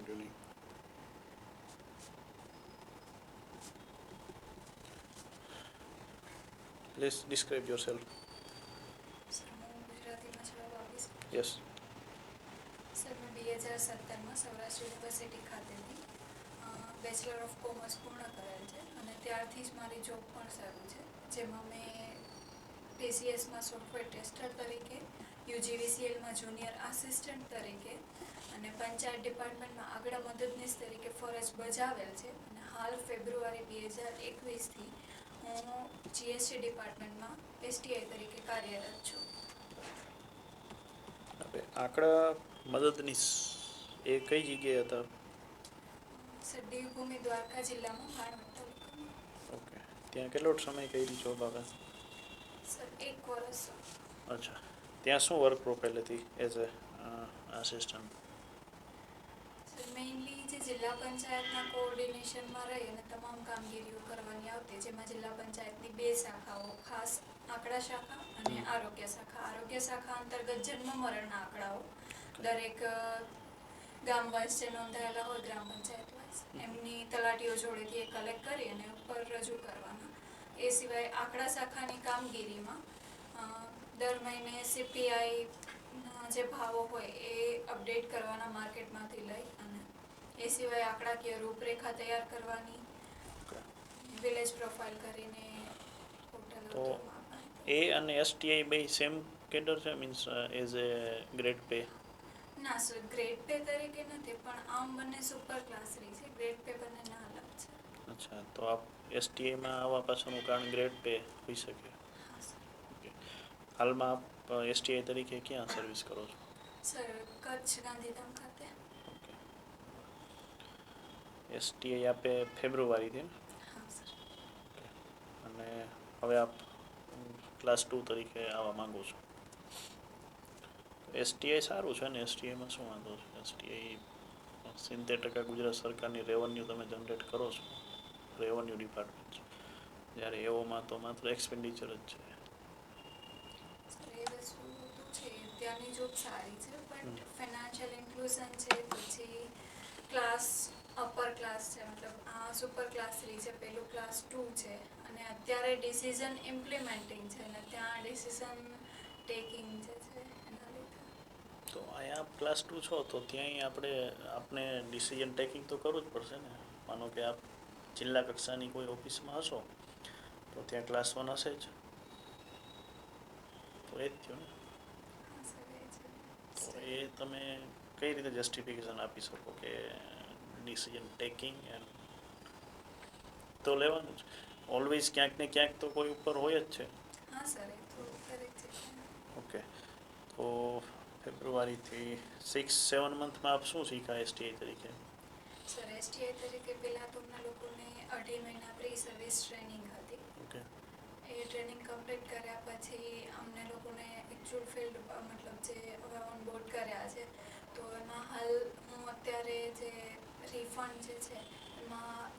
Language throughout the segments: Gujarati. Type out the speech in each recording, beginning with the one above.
વિડીયો નહીં. Please describe your self. Sir હું ગુજરાતીમાં જવાબ આપીશ. યસ. સર મેં 2017માં સૌરાષ્ટ્ર યુનિવર્સિટી ખાતેથી બેચલર ઓફ કોમર્સ પૂર્ણ કરેલ છે અને ત્યારથી જ મારી જોબ પણ શરૂ છે, જેમાં મેં TCSમાં સોફ્ટવેર ટેસ્ટર તરીકે, UGVCLમાં જુનિયર આસિસ્ટન્ટ તરીકે અને પંચાયત ડિપાર્ટમેન્ટમાં આગળ મદદનીશ તરીકે ફરજ બજાવેલ છે અને હાલ ફેબ્રુઆરી 2021થી હું GST ડિપાર્ટમેન્ટમાં STI તરીકે કાર્યરત છું. હવે આંકડા મદદનીશ એ કઈ જગ્યાએ હતા? સર દેવભૂમિ દ્વારકા જિલ્લામાં ભાણવડ તાલુકામાં. ઓકે. ત્યાં કેટલો સમય કરી જોબ આવે? સર 1 વર્ષ. અચ્છા. ત્યાં શું વર્ક પ્રોફાઇલ હતી as a assistant? Sir mainly જે જિલ્લા પંચાયતના કોઓર્ડિનેશનમાં રહી અને તમામ કામગીરીઓ કરવાની આવતી, જેમાં જિલ્લા પંચાયતની 2 શાખાઓ, ખાસ આંકડા શાખા અને આરોગ્ય શાખા. આરોગ્ય શાખા અંતર્ગત જન્મ મરણના આંકડાઓ દરેક ગામ વાઇઝ જે નોંધાયેલા હોય ગ્રામ પંચાયત વાઇઝ એમની તલાટીઓ જોડેથી એ કલેક્ટ કરી અને ઉપર રજૂ કરવાના. એ સિવાય આંકડા શાખાની કામગીરીમાં દર મહિને CPI જે ભાવો હોય એ અપડેટ કરવાના માર્કેટમાંથી લઈ, અને એ સિવાય આંકડાકીય રૂપરેખા તૈયાર કરવાની, વિલેજ પ્રોફાઇલ કરીને તો એ અને STI બે સેમ કેડર છે, means as a grade pay? ના સર, ગ્રેડ પે તરીકે નથી, પણ આમ બંને સુપર ક્લાસ રહી છે. ગ્રેડ પે બંને ના અલગ છે. અચ્છા. તો આપ STIમાં આવવા પાછળનું કારણ ગ્રેડ પે હોઈ શકે? હા સર. ઓકે. હાલમાં આપ STI તરીકે ક્યાં સર્વિસ કરો છો? સર કચ્છ ગાંધીધામ ખાતે. ઓકે. STI આપે ફેબ્રુઆરીથી? હા સર. ઓકે. અને હવે આપ ક્લાસ 2 તરીકે આવવા માંગો છો. STI સારું છે ને? STIમાં શું વાંધો છે? STI 70% ગુજરાત સરકારની રેવન્યુ તમે જનરેટ કરો છો, રેવન્યુ ડિપાર્ટમેન્ટ છે, જ્યારે એઓમાં તો માત્ર એક્સપેન્ડિચર જ છે. સર એ વસ્તુ તો છે, ત્યાંની જોબ સારી છે, બટ ફાઇનાન્શિયલ ઇન્ક્લુઝન છે, પછી ક્લાસ અપર ક્લાસ છે, મતલબ આ સુપર ક્લાસ 3 છે, પેલું ક્લાસ 2 છે, અને અત્યારે ડિસિઝન ઇમ્પ્લિમેન્ટિંગ છે અને ત્યાં ડિસિઝન ટેકિંગ જે છે એના લીધે. તો અહીંયા આપ ક્લાસ 2 છો તો ત્યાંય આપને ડિસિઝન ટેકિંગ તો કરવું જ પડશે ને? માનો કે આપ જિલ્લા કક્ષાની કોઈ ઓફિસમાં હશો તો ત્યાં ક્લાસ 1 હશે જ, તો એ જ થયું ને? હા સર, એ છે. તો એ તમે કઈ રીતે જસ્ટિફિકેશન આપી શકો કે ડિસિઝન ટેકિંગ એન્ડ તો લેવાનું જ ઓલવેઝ, ક્યાંક ને ક્યાંક તો કોઈ ઉપર હોય જ છે. હા સર, એ તો દરેક જગ્યાએ. ઓકે. તો ફેબ્રુઆરીથી 6-7 મંથમાં આપ શું શીખ્યા STI તરીકે? સર STI તરીકે પહેલાં તો અમને લોકોને 2.5 મહિના પ્રી સર્વિસ ટ્રેનિંગ હતી. ઓકે. એ ટ્રેનિંગ કમ્પ્લીટ કર્યા પછી અમને લોકોને એકચ્યુઅલ ફિલ્ડ મતલબ જે હવે ઓન બોર્ડ કર્યા છે, તો એમાં હાલ હું અત્યારે જે રિફંડ જે છે એમાં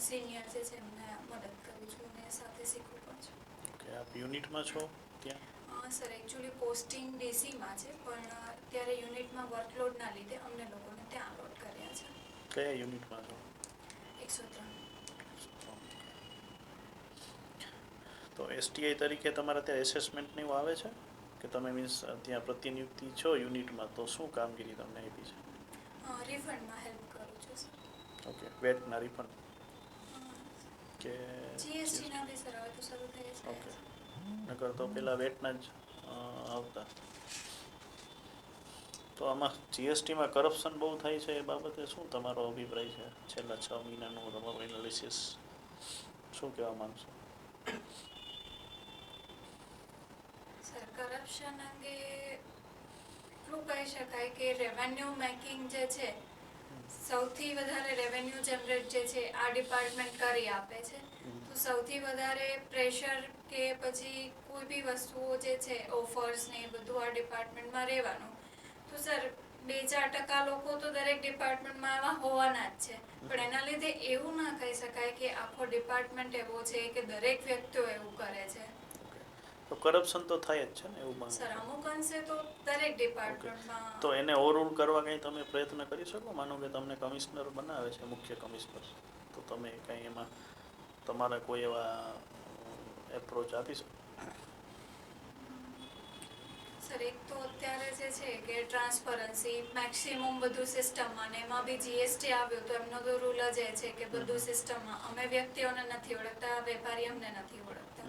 સિનિયર જે છે એમને મદદ કરું છું અને સાથે શીખવું પણ છું. ઓકે. આપ યુનિટમાં છો ત્યાં? સર એકચ્યુઅલી પોસ્ટિંગ DCમાં છે, પણ અત્યારે યુનિટમાં વર્કલોડના લીધે અમને લોકોને ત્યાં અલોટ કર્યા છે. કયા યુનિટમાં છો? 103. તો STI તરીકે તમારે ત્યાં એસેસમેન્ટ ને એવું આવે છે કે તમે મીન્સ ત્યાં પ્રતિનિયુક્તિ છો યુનિટમાં, તો શું કામગીરી તમને આપી છે? રિફંડમાં હેલ્પ કરું છું સર. ઓકે. વેટના રિફંડ કે GSTના બી સર હવે તો શરૂ થઈ જ ઓકે. ગયા છે. નકર તો પેલા વેટના જ આવતા. તો આમાં GSTમાં કરપ્શન બહુ થાય છે, એ બાબતે શું તમારો અભિપ્રાય છે? છેલ્લા 6 મહિનાનું તમારું એનાલિસિસ શું કહેવા માંગશો? સર કરપ્શન અંગે એટલું કહી શકાય કે રેવન્યુ મેકિંગ જે છે, સૌથી વધારે રેવન્યુ જનરેટ જે છે આ ડિપાર્ટમેન્ટ કરી આપે છે. તો સૌથી વધારે પ્રેશર કે પછી કોઈ બી વસ્તુઓ જે છે ઓફર્સ ને એ બધું આ ડિપાર્ટમેન્ટમાં રહેવાનું. તો સર 2-4% લોકો તો દરેક ડિપાર્ટમેન્ટમાં એવા હોવાના જ છે, પણ એના લીધે એવું ના કહી શકાય કે આખો ડિપાર્ટમેન્ટ એવો છે કે દરેક વ્યક્તિઓ એવું કરે છે. તો કરપ્શન તો થાય જ છે ને, એવું માનું સર છું. અમુક અંશે તો દરેક ડિપાર્ટમેન્ટમાં. તો એને ઓવરરૂલ કરવા કંઈ તમે પ્રયત્ન કરી શકો? માનો કે તમને કમિશનર બનાવે છે, મુખ્ય કમિશનર, તો તમે કંઈ એમાં તમારા કોઈ એવા એપ્રોચ આપી શકો? સર એક તો અત્યારે જે છે કે ટ્રાન્સપરન્સી મેક્સિમમ બધું સિસ્ટમમાં, ને એમાં બી જીએસટી આવ્યું તો એમનો તો રૂલ જ એ છે કે બધું સિસ્ટમમાં. અમે વ્યક્તિઓને નથી ઓળખતા, વેપારી અમને નથી ઓળખતા.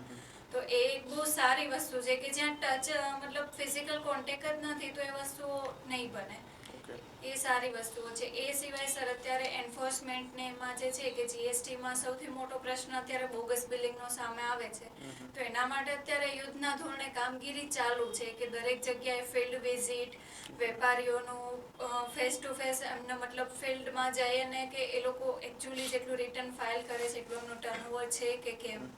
તો એ એક બહુ સારી વસ્તુ છે કે જ્યાં ટચ મતલબ ફિઝિકલ કોન્ટેક્ટ જ નથી તો એ વસ્તુઓ નહીં બને. ઓકે. એ સારી વસ્તુઓ છે. એ સિવાય સર અત્યારે એન્ફોર્સમેન્ટ ને એમાં જે છે કે જીએસટીમાં સૌથી મોટો પ્રશ્ન અત્યારે બોગસ બિલિંગનો સામે આવે છે. તો એના માટે અત્યારે યુદ્ધના ધોરણે કામગીરી ચાલુ છે કે દરેક જગ્યાએ ફિલ્ડ વિઝિટ, વેપારીઓનું ફેસ ટુ ફેસ એમને મતલબ ફિલ્ડમાં જઈને કે એ લોકો એકચ્યુઅલી જેટલું રિટર્ન ફાઇલ કરે છે એટલું એમનું ટર્નઓવર છે કે કેમ,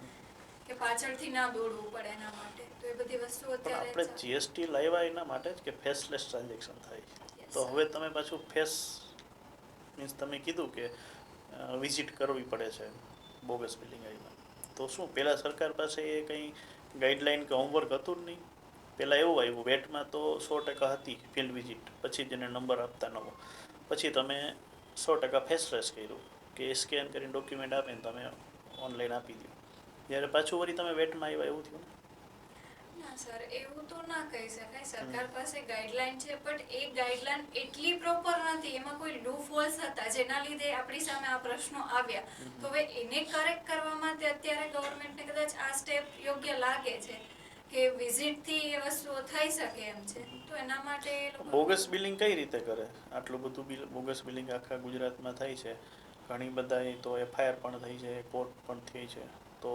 કે પાછળથી ના દોડવું પડે એના માટે. તો એ બધી વસ્તુઓ પણ અત્યારે આપણે જીએસટી લાવ્યા એના માટે જ કે ફેસલેસ ટ્રાન્ઝેક્શન થાય. Yes, તો sir. હવે તમે પાછું ફેસ મીન્સ તમે કીધું કે વિઝિટ કરવી પડે છે બોગસ બિલિંગ આવીને, તો શું પહેલાં સરકાર પાસે એ કંઈ ગાઈડલાઇન કે હોમવર્ક હતું જ નહીં? પહેલાં એવું આવ્યું, વેટમાં તો 100% હતી ફિલ્ડ વિઝિટ, પછી જેને નંબર આપતા નવો, પછી તમે 100% ફેસલેસ કર્યું કે સ્કેન કરીને ડોક્યુમેન્ટ આપે ને તમે ઓનલાઈન આપી દો. જ્યારે પાછું વળી તમે વેટમાં આવ્યા એવું થયું ને? ના સર, એવું તો ના કહી શકાય. સરકાર પાસે ગાઈડલાઈન છે, બટ એ ગાઈડલાઈન એટલી પ્રોપર નથી. એમાં કોઈ લૂપ હોલ્સ હતા જેના લીધે આપણી સામે આ પ્રશ્નો આવ્યા. તો હવે એને કરેક્ટ કરવા માટે અત્યારે ગવર્મેન્ટને કદાચ આ સ્ટેપ યોગ્ય લાગે છે કે વિઝિટથી એ વસ્તુઓ થઈ શકે એમ છે. તો એના માટે એ લોકો બોગસ બિલિંગ કઈ રીતે કરે? આટલું બધું બોગસ બિલિંગ આખા ગુજરાતમાં થાય છે, ઘણી બધા તો એફઆઈઆર પણ થઈ છે, કોર્ટ પણ થઈ છે, તો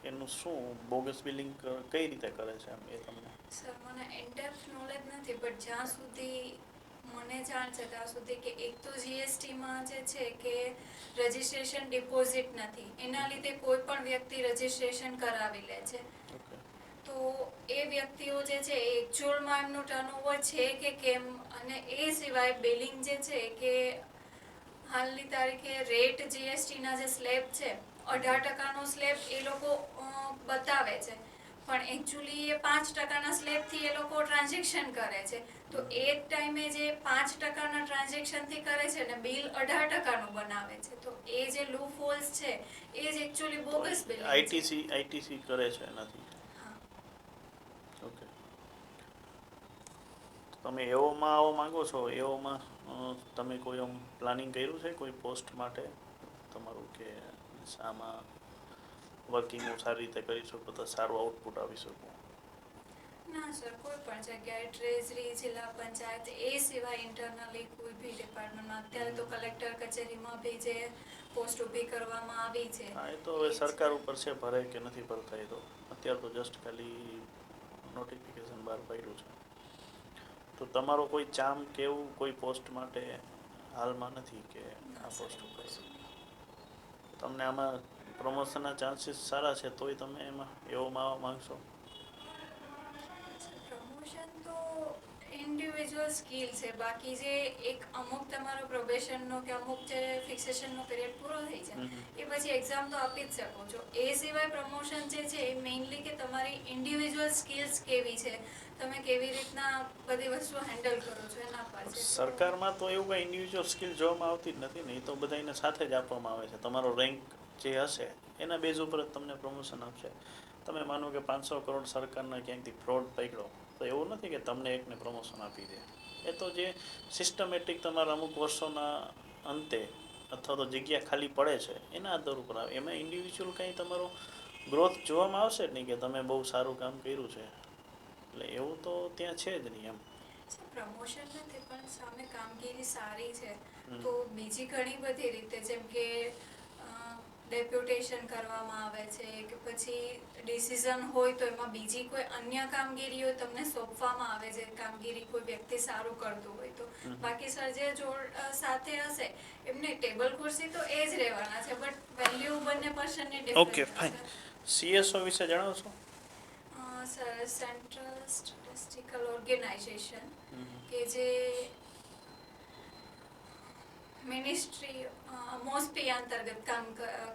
એનું શું બોગસ બિલિંગ કઈ રીતે કરે છે એમ એ તમને? સર મને ઇનડેપ્થ નોલેજ નથી, બટ જ્યાં સુધી મને જાણ છે ત્યાં સુધી કે એક તો જીએસટીમાં જે છે કે રજિસ્ટ્રેશન ડિપોઝિટ નથી, એના લીધે કોઈ પણ વ્યક્તિ રજિસ્ટ્રેશન કરાવી લે છે. ઓકે. તો એ વ્યક્તિઓ જે છે એ એકચ્યુઅલમાં એમનું ટર્નઓવર છે કે કેમ, અને એ સિવાય બિલિંગ જે છે કે હાલની તારીખે રેટ જીએસટીના જે સ્લેબ છે 18%નો સ્લેબ એ લોકો બતાવે છે, પણ એકચ્યુઅલી એ 5%ના સ્લેબથી એ લોકો ટ્રાન્ઝેક્શન કરે છે. તો એ જ ટાઈમે જે 5%ના ટ્રાન્ઝેક્શનથી કરે છે ને બિલ 18%નું બનાવે છે. તો એ જે લૂપ હોલ્સ છે એ જ એકચ્યુઅલી બોગસ બિલિંગ છે. આઈટીસી કરે છે એનાથી? હા. ઓકે. તમે એઓમાં આવવા માંગો છો, એઓમાં તમે કોઈ આમ પ્લાનિંગ કર્યું છે કોઈ પોસ્ટ માટે તમારું, કે આમાં વર્કિંગ સારી રીતે કરી શકો તો સારું આઉટપુટ આવી શકો? ના સર, કોઈ પણ જગ્યાએ ટ્રેઝરી, જિલ્લા પંચાયત એ સિવાય ઇન્ટરનલી કોઈ બી ડિપાર્ટમેન્ટમાં અત્યારે તો કલેક્ટર કચેરીમાં બી જે પોસ્ટ ઊભી કરવામાં આવી છે. હા, એ તો હવે સરકાર ઉપર છે ભરે કે નથી ભરતા. એ તો અત્યારે તો જસ્ટ ખાલી નોટિફિકેશન બહાર પાડ્યું છે. તો તમારો કોઈ ચામ કે એવું કોઈ પોસ્ટ માટે હાલમાં નથી કે ના આ સર, પોસ્ટ એવું ઉપર કશું નહીં. તમને આમાં પ્રમોશનના ચાન્સીસ સારા છે, તોય તમે એમાં એવોમાં આવવા માંગશો? પ્રમોશન તો ઇન્ડિવિજ્યુઅલ સ્કિલ છે. બાકી જે એક અમુક તમારો પ્રોબેશનનો કે અમુક જે ફિક્સેશનનો પીરિયડ પૂરો થઈ જાય એ પછી એક્ઝામ તો આપી જ શકો છો. એ સિવાય પ્રમોશન જે છે એ મેઇનલી કે તમારી ઇન્ડિવિજ્યુઅલ સ્કિલ્સ કેવી છે, તમે કેવી રીતના બધી વસ્તુ હેન્ડલ કરો છો એના પર છે. તો સરકારમાં તો એવું કંઈ ઇન્ડિવિજ્યુઅલ સ્કિલ જોવામાં આવતી જ નથી ને, એ તો બધાને સાથે જ આપવામાં આવે છે. તમારો રેન્ક જે હશે એના બેઝ ઉપર જ તમને પ્રમોશન આપશે. તમે માનો કે 500 કરોડ સરકારના ક્યાંકથી ફ્રોડ પકડ્યો, તો એવું નથી કે તમને એકને પ્રમોશન આપી દે. એ તો જે સિસ્ટમેટિક તમારા અમુક વર્ષોના અંતે અથવા તો જગ્યા ખાલી પડે છે એના આધાર ઉપર આવે. એમાં ઇન્ડિવિજ્યુઅલ કંઈ તમારો ગ્રોથ જોવામાં આવશે જ નહીં કે તમે બહુ સારું કામ કર્યું છે, એટલે એવું તો ત્યાં છે જ નહીં એમ. પ્રમોશન નથી પણ સામે કામગીરી સારી છે તો બીજી ઘણી બધી રીતે, જેમ કે ડેપ્યુટેશન કરવામાં આવે છે કે પછી ડિસિઝન હોય તો એમાં બીજી કોઈ અન્ય કામગીરીઓ તમને સોંપવામાં આવે છે, કામગીરી કોઈ વ્યક્તિ સારું કરતું હોય તો. બાકી સર જે સાથે હશે એમને ટેબલ ખુરશી તો એ જ રહેવાના છે, બટ વેલ્યુ બંને પર્સનની ઓકે, ડિફરન્ટ ફાઇન. હશે. સીએસઓ વિશે જણાવશો? સર સેન્ટ્રલ સ્ટેટિસ્ટિકલ ઓર્ગેનાઇઝેશન, કે જે મિનિસ્ટ્રી મોસ્પી અંતર્ગત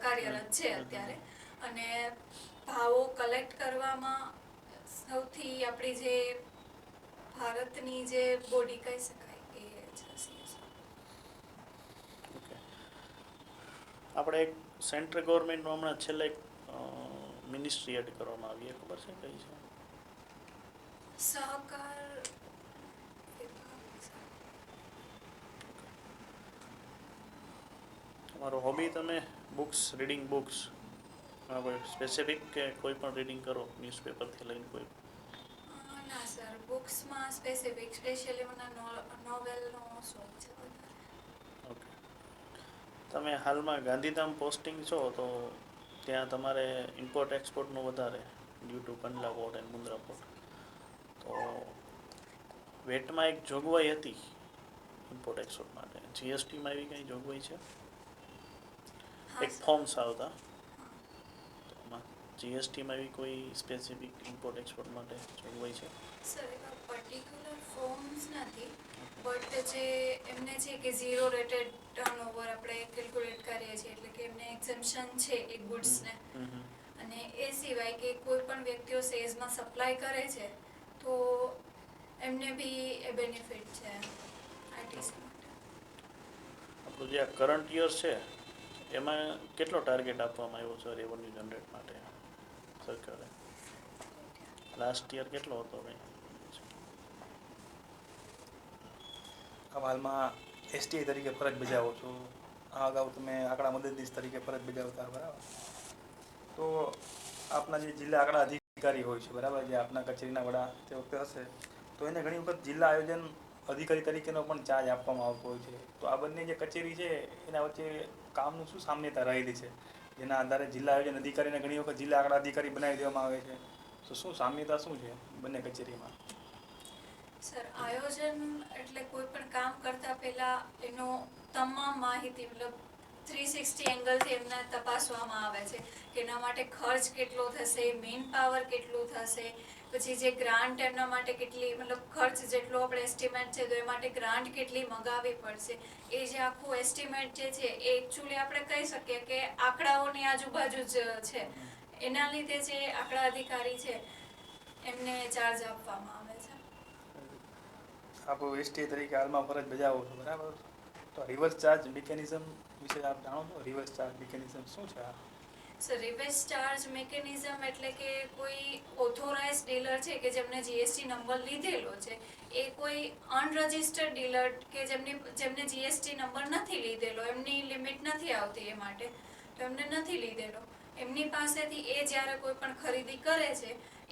કાર્યરત છે અત્યારે, અને ભાવો કલેક્ટ કરવામાં સૌથી આપણી જે ભારતની જે બોડી કહી શકાય એ છે CSO. ઓકે. આપણે એક સેન્ટ્રલ ગવર્મેન્ટનું હમણાં છેલ્લે એક મિનિસ્ટ્રી એડ કરવામાં આવી એ ખબર છે કઈ છે? સહકાર વિભાગ છે. તમારો હોબી તમે બુક્સ રીડિંગ બુક્સ કોઈ સ્પેસિફિક કે કોઈ પણ રીડિંગ કરો ન્યૂઝપેપરથી લઈને કોઈ? ના સર, બુક્સમાં સ્પેશિયલી મને નોવેલનો શોખ છે વધારે. ઓકે. તમે હાલમાં ગાંધીધામ પોસ્ટિંગ છો તો ત્યાં તમારે ઇમ્પોર્ટ એક્સપોર્ટનું વધારે due to Kandla port and Mundra port. તો વેટમાં એક જોગવાઈ હતી ઇમ્પોર્ટ એક્સપોર્ટ માટે, જીએસટીમાં એવી કંઈ જોગવાઈ છે? હા એક સર. ફોર્મ્સ આવતા હા. તો એમાં જીએસટીમાં એવી કોઈ સ્પેસિફિક ઇમ્પોર્ટ એક્સપોર્ટ માટે જોગવાઈ છે? સર, એવા પર્ટિક્યુલર ફોર્મ્સ નથી, બટ જે એમને છે કે ઝીરો રેટેડ ટર્નઓવર આપણે કેલ્ક્યુલેટ કરીએ છીએ, એટલે કે એમને એક્ઝમ્પશન છે એ ગુડ્સને. અને એ સિવાય કે કોઈ પણ વ્યક્તિઓ સેઝમાં સપ્લાય કરે છે તો એમને બી એ બેનિફિટ છે આઈટીસી માટે. આપણું જે આ કરંટ યર છે એમાં કેટલો ટાર્ગેટ આપવામાં આવ્યો છે રેવન્યુ જનરેટ માટે સરકારે? લાસ્ટ યર કેટલો હતો કંઈ? આપ હાલમાં એસટીઆઈ તરીકે ફરજ બજાવો છો. આ અગાઉ તમે આંકડા મદદનીશ તરીકે ફરજ બજાવતા, બરાબર? તો આપના જે જિલ્લા આંકડા અધિકારી હોય છે, બરાબર, જે આપના કચેરીના વડા તે વખતે હશે, તો એને ઘણી વખત જિલ્લા આયોજન અધિકારી તરીકેનો પણ ચાર્જ આપવામાં આવતો હોય છે. તો આ બંને જે કચેરી છે એના વચ્ચે કામનું શું સામ્યતા રહેલી છે, જેના આધારે જિલ્લા આયોજન અધિકારીને ઘણી વખત જિલ્લા આંકડા અધિકારી બનાવી દેવામાં આવે છે? તો શું સામ્યતા શું છે બંને કચેરીમાં? સર, આયોજન એટલે કોઈ પણ કામ કરતા પહેલા એનો તમામ માહિતી મતલબ 360 એંગલથી એમને તપાસવામાં આવે છે કે એના માટે ખર્ચ કેટલો થશે, મેન પાવર કેટલું થશે, પછી જે ગ્રાન્ટ એમના માટે કેટલી મતલબ ખર્ચ જેટલો આપણે એસ્ટિમેટ છે તો એ માટે ગ્રાન્ટ કેટલી મગાવવી પડશે, એ જે આખું એસ્ટિમેટ જે છે એ એકચ્યુઅલી આપણે કહી શકીએ કે આંકડાઓની આજુબાજુ જ છે. એના લીધે જે આંકડા અધિકારી છે એમને ચાર્જ આપવામાં આવે છે. આપ એસટીઆઈ તરીકે હાલમાં ફરજ બજાવો છો, બરાબર? તો રિવર્સ ચાર્જ મિકેનિઝમ વિશે આપ જાણો છો? રિવર્સ ચાર્જ મિકેનિઝમ શું છે આ? સર, રિવર્સ ચાર્જ મિકેનિઝમ એટલે કે કોઈ ઓથોરાઇઝ ડીલર છે કે જેમને જીએસટી નંબર લીધેલો છે, એ કોઈ અનરજિસ્ટર્ડ ડીલર કે જેમને જીએસટી નંબર નથી લીધેલો, એમની લિમિટ નથી આવતી એ માટે, તો એમને નથી લીધેલો, એમની પાસેથી એ જ્યારે કોઈ પણ ખરીદી કરે છે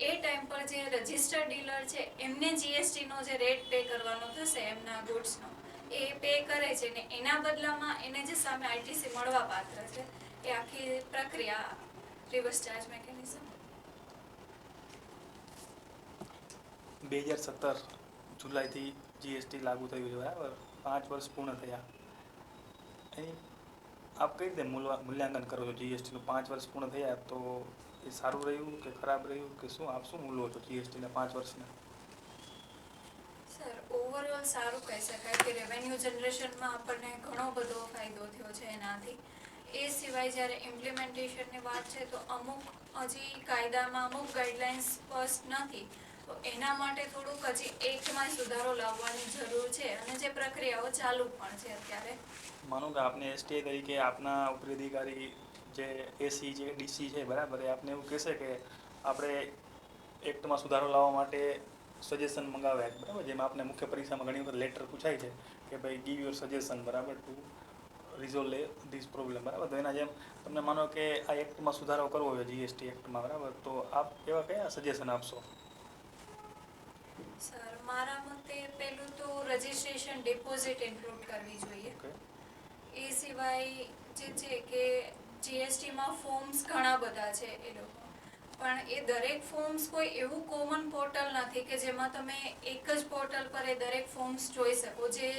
એ ટાઈમ પર જે રજિસ્ટર્ડ ડીલર છે એમને જીએસટીનો જે રેટ પે કરવાનો થશે એમના ગુડ્સનો, એ પે કરે છે ને એના બદલામાં એને જે સામે આઈટીસી મળવા પાત્ર છે એ આખી પ્રક્રિયા રિવર્સ ચાર્જ મિકેનિઝમ. 2017 જુલાઈથી જીએસટી લાગુ થયું છે, બરાબર? 5 વર્ષ પૂર્ણ થયા. એની આપ કઈ રીતે મૂલ્યાંકન કરો છો જીએસટીનું? 5 વર્ષ પૂર્ણ થયા તો એ સારું રહ્યું કે ખરાબ રહ્યું કે શું? આપ શું મૂલો છો જીએસટીના 5 વર્ષને? સર, ઓવરઓલ સારું કહી શકાય કે રેવન્યુ જનરેશનમાં આપણને ઘણો બધો ફાયદો થયો છે એનાથી. એ સિવાય જ્યારે ઇમ્પ્લિમેન્ટેશનની વાત છે તો અમુક હજી કાયદામાં અમુક ગાઈડલાઇન્સ સ્પષ્ટ નથી, તો એના માટે થોડુંક હજી એક્ટમાં સુધારો લાવવાની જરૂર છે અને જે પ્રક્રિયાઓ ચાલુ પણ છે અત્યારે. માનો કે આપને એસટીઆઈ તરીકે આપના ઉપરી અધિકારી જે એસી છે, ડીસી છે, બરાબર, એ આપને એવું કહેશે કે આપણે એક્ટમાં સુધારો લાવવા માટે સજેશન મંગાવ્યા છે, બરાબર? જેમાં આપણે મુખ્ય પરીક્ષામાં ઘણી વખત લેટર પૂછાય છે કે ભાઈ ગીવ યોર સજેશન, બરાબર, ટુ રિઝોલ્વ ધીસ પ્રોબ્લેમ, બરાબર? તો એના જેમ તમને માનો કે આ એક્ટમાં સુધારો કરવો હોય જીએસટી એક્ટમાં, બરાબર, તો આપ એવા કયા સજેશન આપશો? સર, મારા મતે પહેલું તો રજિસ્ટ્રેશન ડિપોઝિટ ઇન્ક્લુડ કરવી જોઈએ. ઓકે. એ સિવાય જે છે કે જીએસટીમાં ફોર્મ્સ ઘણા બધા છે એ લોકો, પણ એ દરેક ફોર્મ્સ કોઈ એવું કોમન પોર્ટલ નથી કે જેમાં તમે એક જ પોર્ટલ પર એ દરેક ફોર્મ્સ જોઈ શકો, જે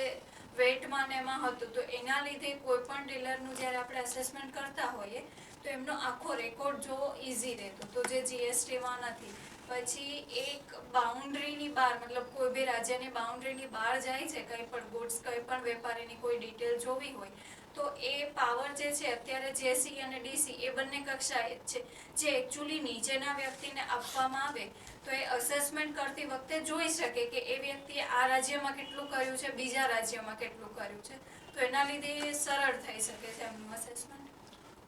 વેટમાં ને એમાં હતું. તો એના લીધે કોઈ પણ ડીલરનું જ્યારે આપણે અસેસમેન્ટ કરતા હોઈએ તો એમનો આખો રેકોર્ડ જોવો ઇઝી રહેતો, તો જે જીએસટીમાં નથી. પછી એક બાઉન્ડ્રીની બહાર મતલબ કોઈ બી રાજ્યની બાઉન્ડ્રીની બહાર જાય છે કંઈ પણ ગુડ્સ, કંઈ પણ વેપારીની કોઈ ડિટેલ જોવી હોય તો એ પાવર જે છે અત્યારે જેસી અને ડીસી એ બંને કક્ષાએ જ છે, જે એકચ્યુઅલી નીચેના વ્યક્તિને આપવામાં આવે તો એ અસેસમેન્ટ કરતી વખતે જોઈ શકે કે એ વ્યક્તિએ આ રાજ્યમાં કેટલું કર્યું છે, બીજા રાજ્યમાં કેટલું કર્યું છે, તો એના લીધે એ સરળ થઈ શકે છે એમનું અસેસમેન્ટ.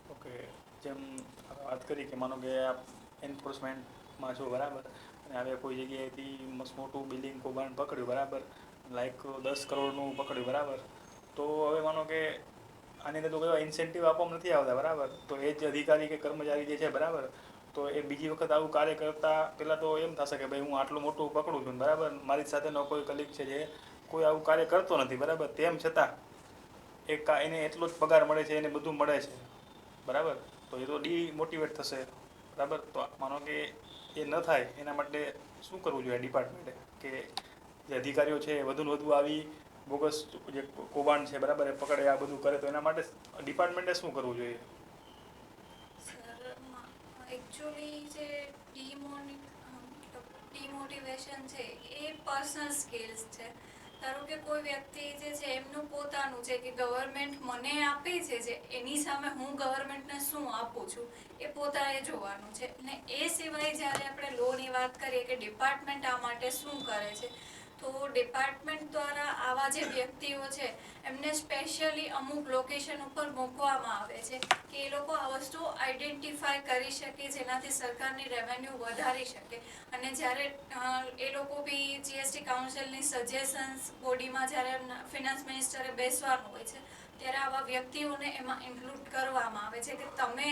ઓકે, જેમ આપણે વાત કરી કે માનો કે આપ એન્ફોર્સમેન્ટમાં છો બરાબર, અને હવે કોઈ જગ્યાએથી મસ્ત મોટું બિલ્ડિંગ કૌભાંડ પકડ્યું બરાબર, લાઈક 10 કરોડનું પકડ્યું બરાબર, તો હવે માનો કે આની અંદર તો કોઈ ઇન્સેન્ટિવ આપવામાં નથી આવતા બરાબર, તો એ જ અધિકારી કે કર્મચારી જે છે બરાબર, તો એ બીજી વખત આવું કાર્ય કરતાં પહેલાં તો એમ થશે કે ભાઈ હું આટલું મોટું પકડું છું બરાબર, મારી સાથેનો કોઈ કલીગ છે જે કોઈ આવું કાર્ય કરતો નથી બરાબર, તેમ છતાં એને એટલો જ પગાર મળે છે, એને બધું મળે છે બરાબર, તો એ તો ડીમોટિવેટ થશે બરાબર. તો માનો કે એ ન થાય એના માટે શું કરવું જોઈએ ડિપાર્ટમેન્ટે, કે જે અધિકારીઓ છે એ વધુને વધુ આવી બોગસ જે કૌભાંડ છે બરાબર એ પકડે, આ બધું કરે, તો એના માટે ડિપાર્ટમેન્ટે શું કરવું જોઈએ? સર એકચ્યુઅલી જે ડિમોટિવેશન છે એ પર્સનલ સ્કિલ્સ છે. ધારો કે કોઈ વ્યક્તિ જે છે એમનું પોતાનું છે કે ગવર્મેન્ટ મને આપે છે, જે એની સામે હું ગવર્મેન્ટને શું આપું છું એ પોતાએ જોવાનું છે. ને એ સિવાય જ્યારે આપણે લોની વાત કરીએ કે ડિપાર્ટમેન્ટ આ માટે શું કરે છે, તો ડિપાર્ટમેન્ટ દ્વારા આવા જે વ્યક્તિઓ છે એમને સ્પેશિયલી અમુક લોકેશન ઉપર મૂકવામાં આવે છે કે એ લોકો આ વસ્તુ આઈડેન્ટિફાય કરી શકે, જેનાથી સરકારની રેવન્યુ વધારી શકે. અને જ્યારે એ લોકો બી જીએસટી કાઉન્સિલની સજેશન્સ બોડીમાં જ્યારે ફિનાન્સ મિનિસ્ટરે બેસવાનું હોય છે ત્યારે આવા વ્યક્તિઓને એમાં ઇન્ક્લુડ કરવામાં આવે છે કે તમે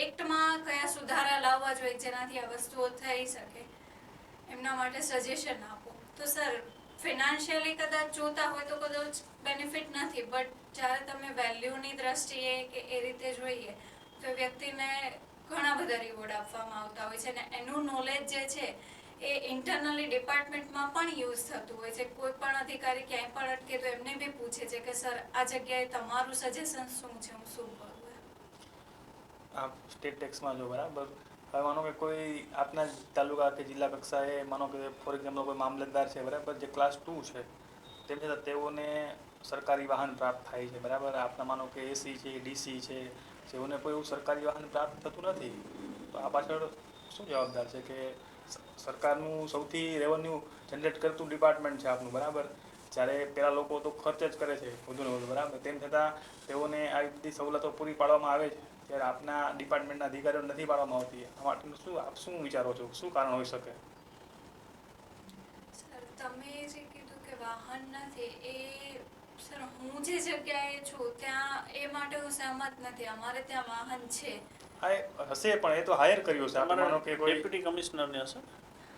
એક્ટમાં કયા સુધારા લાવવા જોઈએ જેનાથી આ વસ્તુઓ થઈ શકે, એમના માટે સજેશન આપો. તો સર ફિનાન્શિયલી કદાચ જોતા હોય તો કદાચ બેનિફિટ નથી, બટ જ્યારે તમે વેલ્યુની દ્રષ્ટિએ કે એ રીતે જોઈએ તો વ્યક્તિને ઘણા બધા રિવોર્ડ આપવામાં આવતા હોય છે, અને એનું નોલેજ જે છે એ ઇન્ટરનલી ડિપાર્ટમેન્ટમાં પણ યુઝ થતું હોય છે. કોઈ પણ અધિકારી ક્યાંય પણ અટકે તો એમને બી પૂછે છે કે સર આ જગ્યાએ તમારું સજેશન શું છે, હું શું કરું. આ સ્ટેટ ટેક્સમાં જો બરાબર, હવે માનો કે કોઈ આપના તાલુકા કે જિલ્લા કક્ષાએ માનો કે ફોર એક્ઝામ્પલ કોઈ મામલતદાર છે બરાબર, જે ક્લાસ 2 છે, તેમ છતાં તેઓને સરકારી વાહન પ્રાપ્ત થાય છે બરાબર, આપના માનો કે એસી છે, ડીસી છે, જેઓને કોઈ એવું સરકારી વાહન પ્રાપ્ત થતું નથી, તો આ પાછળ શું જવાબદાર છે કે સરકારનું સૌથી રેવન્યુ જનરેટ કરતું ડિપાર્ટમેન્ટ છે આપનું બરાબર, જ્યારે પેલા લોકો તો ખર્ચ જ કરે છે વધુને વધુ બરાબર, તેમ છતાં તેઓને આવી બધી સવલતો પૂરી પાડવામાં આવે છે ત્યારે આપના ડિપાર્ટમેન્ટના અધિકારીઓ નથી પાડવામાં આવતી. આ માટેનું શું વિચારો છો, શું કારણ હોઈ શકે? સર તમે જે કીધું કે વાહન નથી, એ સર હું જે જગ્યાએ છું ત્યાં એ માટે હું સહમત નથી. અમારે ત્યાં વાહન છે. હા એ હશે, પણ એ તો હાયર કર્યું છે આપણે, તમારા માનો કે કોઈ ડેપ્યુટી કમિશનરને હશે,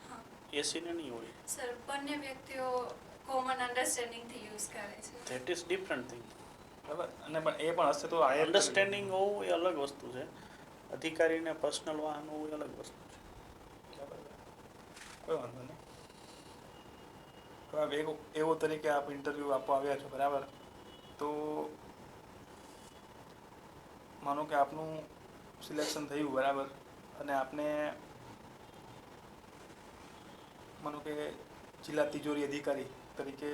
હા એસીને નહીં હોય. સર બંને વ્યક્તિઓ કોમન અન્ડરસ્ટેન્ડિંગથી યુઝ કરે છે. That is different thing. બરાબર, અને પણ એ પણ હશે તો હાયર અન્ડરસ્ટેન્ડિંગ હોવું એ અલગ વસ્તુ છે, અધિકારીને પર્સનલ વાહન હોવું એ અલગ વસ્તુ છે. બરાબર, કોઈ વાંધો નહીં. તો આપ એવો તરીકે આપ ઇન્ટરવ્યૂ આપવા આવ્યા છો બરાબર, તો માનો કે આપનું સિલેક્શન થયું બરાબર, અને આપને માનો કે જિલ્લા તિજોરી અધિકારી તરીકે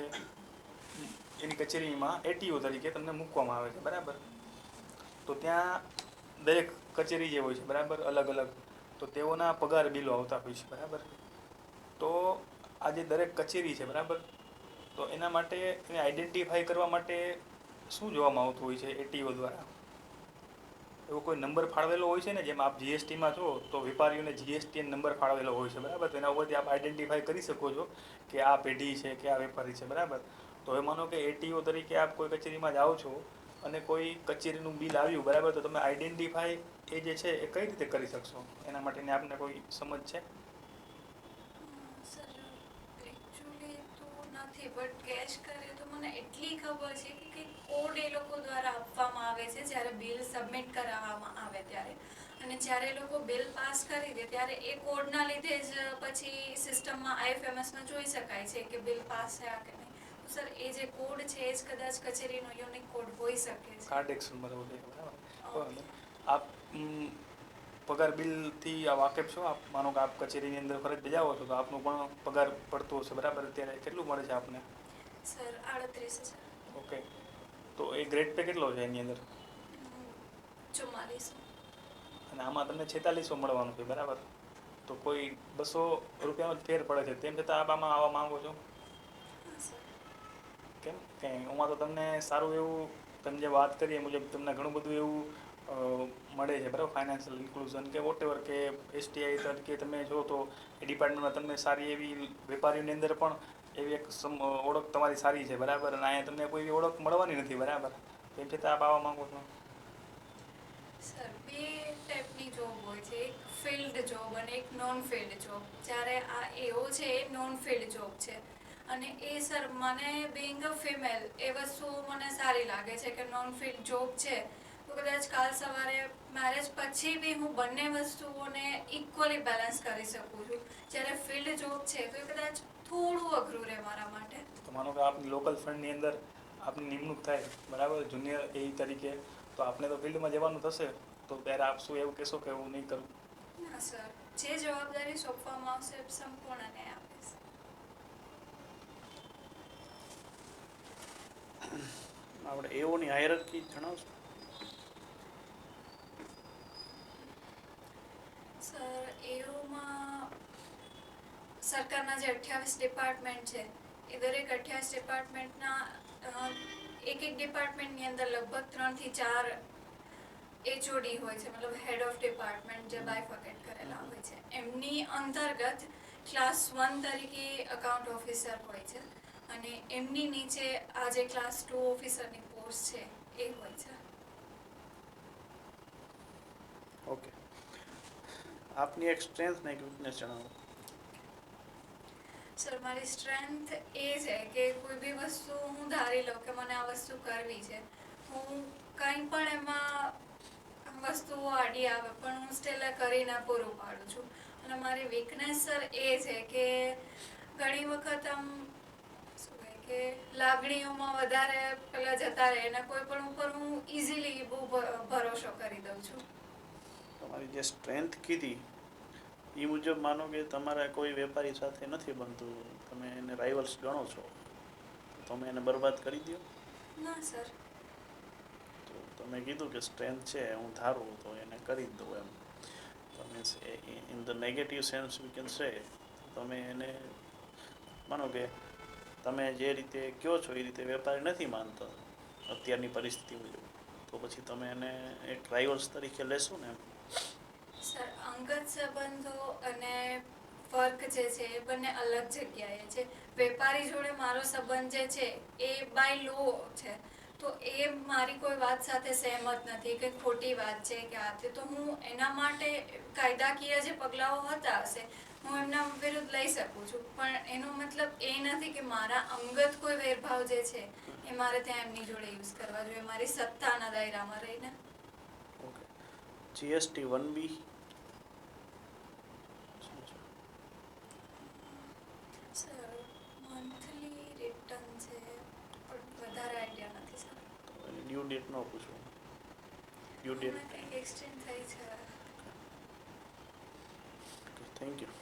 એની કચેરીમાં એટીઓ તરીકે તમને મૂકવામાં આવે છે બરાબર, તો ત્યાં દરેક કચેરી જે હોય છે બરાબર અલગ અલગ, તો તેઓના પગાર બિલો આવતા હોય છે બરાબર, તો આ જે દરેક કચેરી છે બરાબર, તો એના માટે એને આઈડેન્ટિફાઈ કરવા માટે શું જોવામાં આવતું હોય છે એટીઓ દ્વારા? એવો કોઈ નંબર ફાળવેલો હોય છે ને, જેમ આપ જીએસટીમાં છો તો વેપારીઓને જીએસટીએન નંબર ફાળવેલો હોય છે બરાબર, તો એના ઉપરથી આપ આઈડેન્ટિફાઈ કરી શકો છો કે આ પેઢી છે કે આ વેપારી છે બરાબર. તો હવે માનો કે એટીઓ તરીકે આપ કોઈ કચેરીમાં જાઓ છો અને કોઈ કચેરીનું બિલ આવ્યું બરાબર, તો તમે આઈડેન્ટિફાઈ એ જે છે એ કઈ રીતે કરી શકશો? એના માટેની આપને કોઈ સમજ છે? સર એકચ્યુઅલી તો નથી, બટ ગેસ કરીએ તો મને એટલી ખબર છે કે કંઈક કોડ એ લોકો દ્વારા આપવામાં આવે છે જ્યારે બિલ સબમિટ કરાવવામાં આવે ત્યારે, અને જ્યારે એ લોકો બિલ પાસ કરી દે ત્યારે એ કોડના લીધે જ પછી સિસ્ટમમાં આઈએફએમએસમાં જોઈ શકાય છે કે બિલ પાસ થયા કે નહીં. તો સર એ જે કોડ છે એ જ કદાચ કચેરીનો યુનિક કોડ હોઈ શકે છે. કાર્ડ એક્શન બરાબર છે બરાબર. કોઈ વાંધો નહીં. આપ પગાર બિલથી આ વાકેફ છો આપ? માનો કે આપ કચેરીની અંદર ફરજ બજાવો છો તો આપનું પણ પગાર પડતો હશે બરાબર, અત્યારે કેટલું મળે છે આપને? સર 38,000. ઓકે, તો એ ગ્રેડ પે કેટલો છે એની અંદર? 4400. અને આમાં તમને 4600 મળવાનું છે, બરાબર? તો કોઈ 200 રૂપિયાનો જ ફેર પડે છે, તેમ છતાં આપ આમાં આવવા માંગો છો? હા સર. કેમ કે એમાં તો તમને સારું એવું, તમે જે વાત કરી એ મુજબ તમને ઘણું બધું એવું મળે છે, બરાબર? ફાઇનાન્શિયલ ઇન્ક્લુઝન કે વોટેવર, કે એસટીઆઈ તરીકે તમે જો તો એ ડિપાર્ટમેન્ટમાં તમને સારી એવી વેપારીઓની અંદર પણ એવી એક ઓળખ તમારી સારી છે, બરાબર? અને અહીંયા તમને કોઈ એવી ઓળખ મળવાની નથી, બરાબર? તેમ છતાં આપ આવવા માંગો છો? સર, બે ટાઈપની જોબ હોય છે, એક ફિલ્ડ જોબ અને એક નોન ફિલ્ડ જોબ. જ્યારે આ એઓ છે એ નોન ફિલ્ડ જોબ છે. અને એ સર, મને બિંગ અ ફિમેલ એ વસ્તુ મને સારી લાગે છે કે નોન ફિલ્ડ જોબ છે તો કદાચ કાલ સવારે મેરેજ પછી બી હું બંને વસ્તુઓને ઇક્વલી બેલેન્સ કરી શકું છું. જ્યારે ફિલ્ડ જોબ છે તો એ કદાચ થોડું અઘરું રહે મારા માટે. તો માનો કે આપની લોકલ ફંડની અંદર આપની નિમણૂક થાય, બરાબર, જુનિયર એઈ તરીકે, તો આપણે તો ફિલ્ડમાં જવાનું થશે. તો ત્યારે આપ શું એવું કહેશો કે હું નહીં કરું? ના સર, જે જવાબદારી સોંપવામાં આવશે એ સંપૂર્ણ ન્યાય આપીશ. આપણે એઓની હાયરાર્કી જણાવશો? સર, એઓમાં સરકારના જે 28 ડિપાર્ટમેન્ટ છે એ દરેક 28 ડિપાર્ટમેન્ટના એક ડિપાર્ટમેન્ટની અંદર લગભગ 3 થી 4 એચઓડી હોય છે, મતલબ હેડ ઓફ ડિપાર્ટમેન્ટ, જે બાયફર્કેટ કરેલા હોય છે. એમની અંતર્ગત ક્લાસ 1 તરીકે અકાઉન્ટ ઓફિસર હોય છે અને એમની નીચે આ જે ક્લાસ 2 ઓફિસરની પોસ્ટ છે એ હોય છે. ઓકે. આપની એક સ્ટ્રેન્થ ને એક વીકનેસ જણાવો. સર, મારી સ્ટ્રેન્થ એ છે કે કોઈ બી વસ્તુ હું ધારી લઉં કે મને આ વસ્તુ કરવી છે, હું કંઈ પણ એમાં વસ્તુઓ આડી આવે પણ હું સ્ટીલ કરીને પૂરું પાડું છું. અને મારી વીકનેસ સર એ છે કે ઘણી વખત શું કહે કે લાગણીઓમાં વધારે પેલા જતા રહે અને કોઈ પણ ઉપર હું ઇઝીલી બહુ ભરોસો કરી દઉં છું. તમારી જે સ્ટ્રેન્થ કીધી એ મુજબ માનો કે તમારા કોઈ વેપારી સાથે નથી બનતું, તમે એને રાઇવલ્સ ગણો છો, તો તમે એને બરબાદ કરી દો? ના સર. તો તમે કીધું કે સ્ટ્રેન્થ છે, હું ધારું તો એને કરી જ દઉં એમ. તમે in the negative sense we can say, તમે એને માનો કે તમે જે રીતે કહો છો એ રીતે વેપારી નથી માનતા અત્યારની પરિસ્થિતિ મુજબ, તો પછી તમે એને એક રાઇવલ્સ તરીકે લેશો ને એમ? સર, અંગત સંબંધો અને વર્ક જે છે એ બંને અલગ જગ્યાએ છે. વેપારી જોડે મારો સંબંધ જે છે એ બાય લો છે, તો એ મારી કોઈ વાત સાથે સહેમત નથી કે ખોટી વાત છે કે આ તે, તો હું એના માટે કાયદાકીય જે પગલાઓ હતા હશે હું એમના વિરુદ્ધ લઈ શકું છું, પણ એનો મતલબ એ નથી કે મારા અંગત કોઈ વેરભાવ જે છે એ મારે ત્યાં એમની જોડે યુઝ કરવા જોઈએ, મારી સત્તાના દાયરામાં રહીને. ઓકે. જીએસટી 1B શું છે? સર, મંથલી રિટર્ન છે પણ વધારે આઈડિયા નથી સર. તો એની ડ્યુ ડેટ ન પૂછવું. ડ્યુ હમણાં ડેટ. કંઈક એક્સચેન્જ થઈ છે. Thank you.